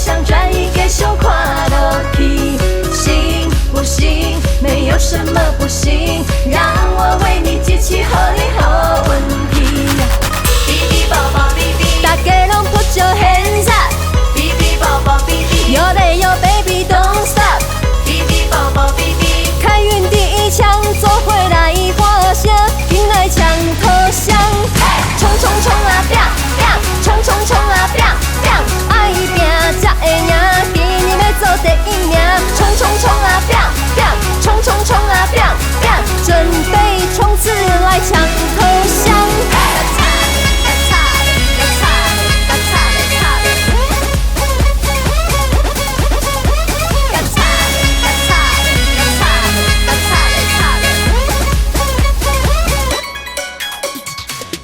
想转移给手垮了皮，行不行？没有什么不行，让我为你记起合理好问题。BB 宝宝 BB， 大家拢 put your hands up。BB 宝宝 BB， 有泪有 baby don't stop。BB 宝宝 BB， 开运第一枪，做回来花香，迎来墙头香。冲冲冲啊拼拼，冲冲冲啊拼拼，爱拼才会赢，今年要做第一名。冲冲冲啊拼拼，冲冲冲啊拼拼，准备冲刺来墙头香。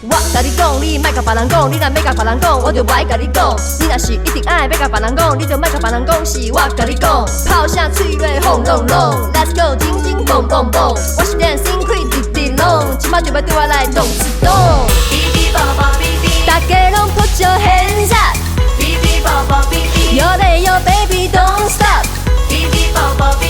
我甲你讲，你莫甲别人讲，你若要甲别人讲，我就不爱甲你讲。你若是一定爱要甲别人讲，你就莫甲别人讲，是我甲你讲。炮声脆弱轰隆隆 ，Let's go， 紧紧蹦蹦蹦。我是 dancing queen， 滴滴隆，今摆就要对我来动一动。BB 宝宝 BB， 大家拢 put your hands up。BB 宝宝 BB， 有泪有 baby don't stop。BB 宝宝 BB。